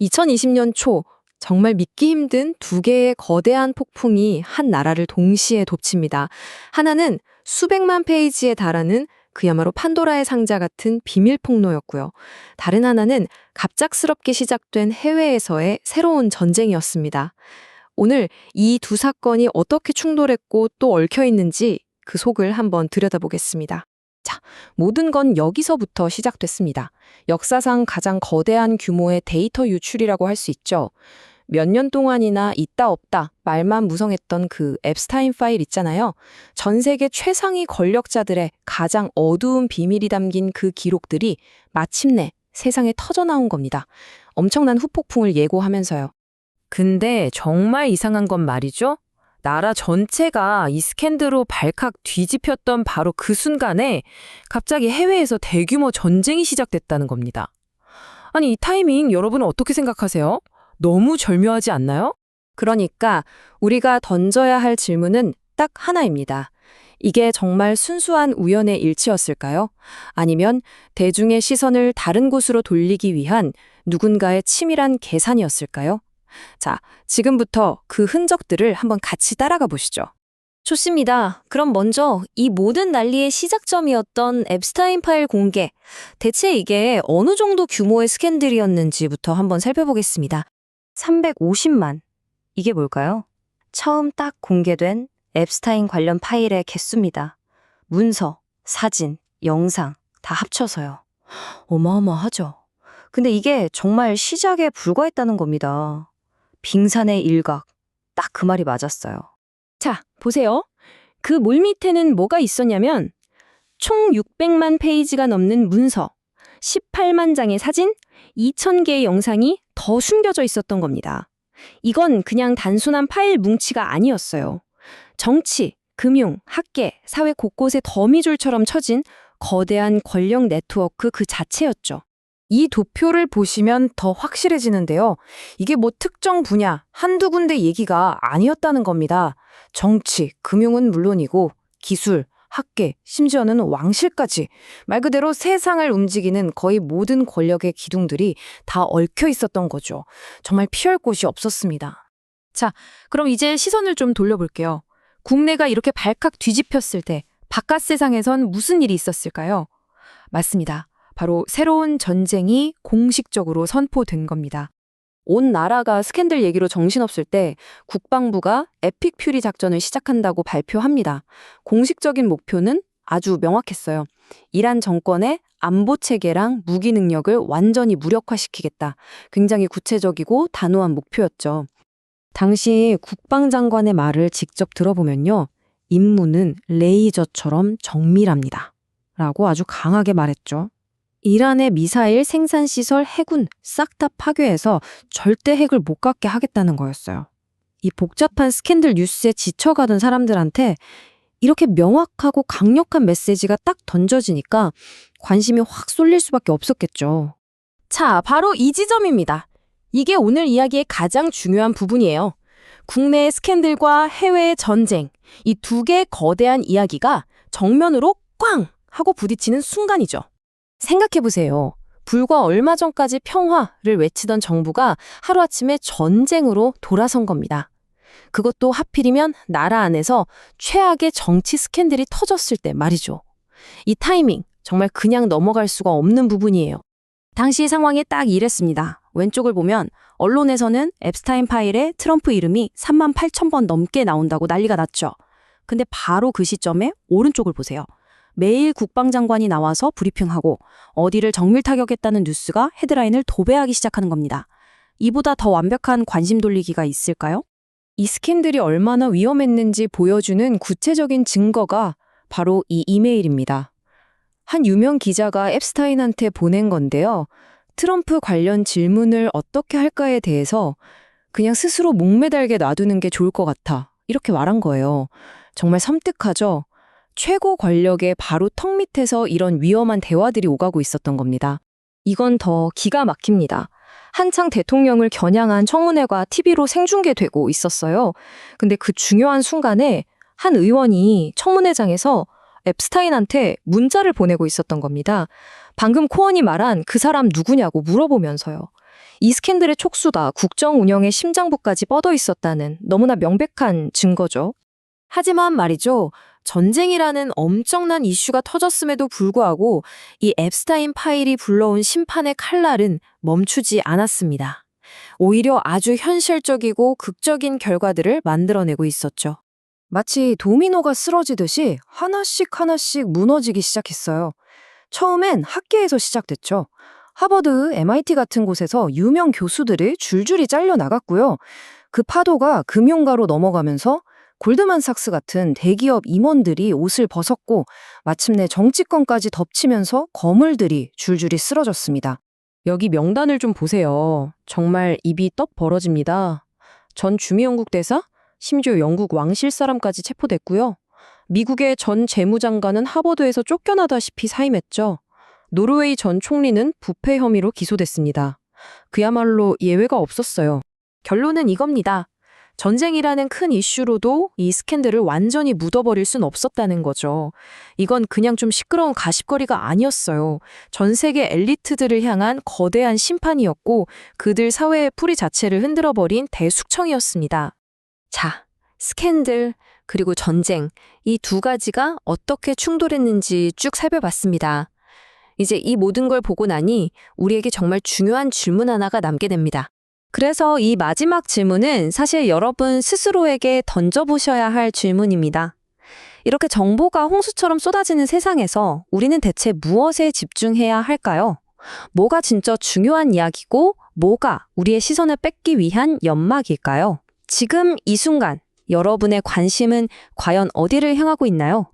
2020년 초 정말 믿기 힘든 두 개의 거대한 폭풍이 한 나라를 동시에 덮칩니다. 하나는 수백만 페이지에 달하는 그야말로 판도라의 상자 같은 비밀 폭로였고요. 다른 하나는 갑작스럽게 시작된 해외에서의 새로운 전쟁이었습니다. 오늘 이 두 사건이 어떻게 충돌했고 또 얽혀 있는지 그 속을 한번 들여다보겠습니다. 자, 모든 건 여기서부터 시작됐습니다. 역사상 가장 거대한 규모의 데이터 유출이라고 할 수 있죠. 몇 년 동안이나 있다 없다 말만 무성했던 그 앱스타인 파일 있잖아요. 전 세계 최상위 권력자들의 가장 어두운 비밀이 담긴 그 기록들이 마침내 세상에 터져나온 겁니다. 엄청난 후폭풍을 예고하면서요. 근데 정말 이상한 건 말이죠. 나라 전체가 이 스캔들로 발칵 뒤집혔던 바로 그 순간에 갑자기 해외에서 대규모 전쟁이 시작됐다는 겁니다. 아니, 이 타이밍 여러분은 어떻게 생각하세요? 너무 절묘하지 않나요? 그러니까 우리가 던져야 할 질문은 딱 하나입니다. 이게 정말 순수한 우연의 일치였을까요? 아니면 대중의 시선을 다른 곳으로 돌리기 위한 누군가의 치밀한 계산이었을까요? 자, 지금부터 그 흔적들을 한번 같이 따라가 보시죠. 좋습니다. 그럼 먼저 이 모든 난리의 시작점이었던 앱스타인 파일 공개. 대체 이게 어느 정도 규모의 스캔들이었는지부터 한번 살펴보겠습니다. 350만. 이게 뭘까요? 처음 딱 공개된 앱스타인 관련 파일의 개수입니다. 문서, 사진, 영상 다 합쳐서요. 어마어마하죠. 근데 이게 정말 시작에 불과했다는 겁니다. 빙산의 일각. 딱 그 말이 맞았어요. 자, 보세요. 그 물 밑에는 뭐가 있었냐면 총 600만 페이지가 넘는 문서, 18만 장의 사진, 2,000개의 영상이 더 숨겨져 있었던 겁니다. 이건 그냥 단순한 파일 뭉치가 아니었어요. 정치, 금융, 학계, 사회 곳곳에 거미줄처럼 쳐진 거대한 권력 네트워크 그 자체였죠. 이 도표를 보시면 더 확실해지는데요. 이게 뭐 특정 분야, 한두 군데 얘기가 아니었다는 겁니다. 정치, 금융은 물론이고 기술, 학계, 심지어는 왕실까지 말 그대로 세상을 움직이는 거의 모든 권력의 기둥들이 다 얽혀 있었던 거죠. 정말 피할 곳이 없었습니다. 자, 그럼 이제 시선을 좀 돌려볼게요. 국내가 이렇게 발칵 뒤집혔을 때 바깥 세상에선 무슨 일이 있었을까요? 맞습니다. 바로 새로운 전쟁이 공식적으로 선포된 겁니다. 온 나라가 스캔들 얘기로 정신없을 때 국방부가 에픽 퓨리 작전을 시작한다고 발표합니다. 공식적인 목표는 아주 명확했어요. 이란 정권의 안보 체계랑 무기 능력을 완전히 무력화시키겠다. 굉장히 구체적이고 단호한 목표였죠. 당시 국방장관의 말을 직접 들어보면요. 임무는 레이저처럼 정밀합니다. 라고 아주 강하게 말했죠. 이란의 미사일 생산시설, 해군 싹 다 파괴해서 절대 핵을 못 갖게 하겠다는 거였어요. 이 복잡한 스캔들 뉴스에 지쳐가던 사람들한테 이렇게 명확하고 강력한 메시지가 딱 던져지니까 관심이 확 쏠릴 수밖에 없었겠죠. 자, 바로 이 지점입니다. 이게 오늘 이야기의 가장 중요한 부분이에요. 국내의 스캔들과 해외의 전쟁, 이 두 개의 거대한 이야기가 정면으로 꽝! 하고 부딪히는 순간이죠. 생각해보세요. 불과 얼마 전까지 평화를 외치던 정부가 하루아침에 전쟁으로 돌아선 겁니다. 그것도 하필이면 나라 안에서 최악의 정치 스캔들이 터졌을 때 말이죠. 이 타이밍 정말 그냥 넘어갈 수가 없는 부분이에요. 당시 상황이 딱 이랬습니다. 왼쪽을 보면 언론에서는 앱스타인 파일에 트럼프 이름이 38,000번 넘게 나온다고 난리가 났죠. 근데 바로 그 시점에 오른쪽을 보세요. 매일 국방장관이 나와서 브리핑하고 어디를 정밀 타격했다는 뉴스가 헤드라인을 도배하기 시작하는 겁니다. 이보다 더 완벽한 관심 돌리기가 있을까요? 이 스캔들이 얼마나 위험했는지 보여주는 구체적인 증거가 바로 이 이메일입니다. 한 유명 기자가 앱스타인한테 보낸 건데요. 트럼프 관련 질문을 어떻게 할까에 대해서 그냥 스스로 목매달게 놔두는 게 좋을 것 같아. 이렇게 말한 거예요. 정말 섬뜩하죠? 최고 권력의 바로 턱 밑에서 이런 위험한 대화들이 오가고 있었던 겁니다. 이건 더 기가 막힙니다. 한창 대통령을 겨냥한 청문회가 TV로 생중계되고 있었어요. 근데 그 중요한 순간에 한 의원이 청문회장에서 앱스타인한테 문자를 보내고 있었던 겁니다. 방금 코언이 말한 그 사람 누구냐고 물어보면서요. 이 스캔들의 촉수가 국정 운영의 심장부까지 뻗어 있었다는 너무나 명백한 증거죠. 하지만 말이죠. 전쟁이라는 엄청난 이슈가 터졌음에도 불구하고 이 앱스타인 파일이 불러온 심판의 칼날은 멈추지 않았습니다. 오히려 아주 현실적이고 극적인 결과들을 만들어내고 있었죠. 마치 도미노가 쓰러지듯이 하나씩 하나씩 무너지기 시작했어요. 처음엔 학계에서 시작됐죠. 하버드, MIT 같은 곳에서 유명 교수들이 줄줄이 잘려나갔고요. 그 파도가 금융가로 넘어가면서 골드만삭스 같은 대기업 임원들이 옷을 벗었고 마침내 정치권까지 덮치면서 거물들이 줄줄이 쓰러졌습니다. 여기 명단을 좀 보세요. 정말 입이 떡 벌어집니다. 전 주미영국 대사, 심지어 영국 왕실 사람까지 체포됐고요. 미국의 전 재무장관은 하버드에서 쫓겨나다시피 사임했죠. 노르웨이 전 총리는 부패 혐의로 기소됐습니다. 그야말로 예외가 없었어요. 결론은 이겁니다. 전쟁이라는 큰 이슈로도 이 스캔들을 완전히 묻어버릴 순 없었다는 거죠. 이건 그냥 좀 시끄러운 가십거리가 아니었어요. 전 세계 엘리트들을 향한 거대한 심판이었고 그들 사회의 뿌리 자체를 흔들어버린 대숙청이었습니다. 자, 스캔들 그리고 전쟁 이 두 가지가 어떻게 충돌했는지 쭉 살펴봤습니다. 이제 이 모든 걸 보고 나니 우리에게 정말 중요한 질문 하나가 남게 됩니다. 그래서 이 마지막 질문은 사실 여러분 스스로에게 던져보셔야 할 질문입니다. 이렇게 정보가 홍수처럼 쏟아지는 세상에서 우리는 대체 무엇에 집중해야 할까요? 뭐가 진짜 중요한 이야기고 뭐가 우리의 시선을 뺏기 위한 연막일까요? 지금 이 순간 여러분의 관심은 과연 어디를 향하고 있나요?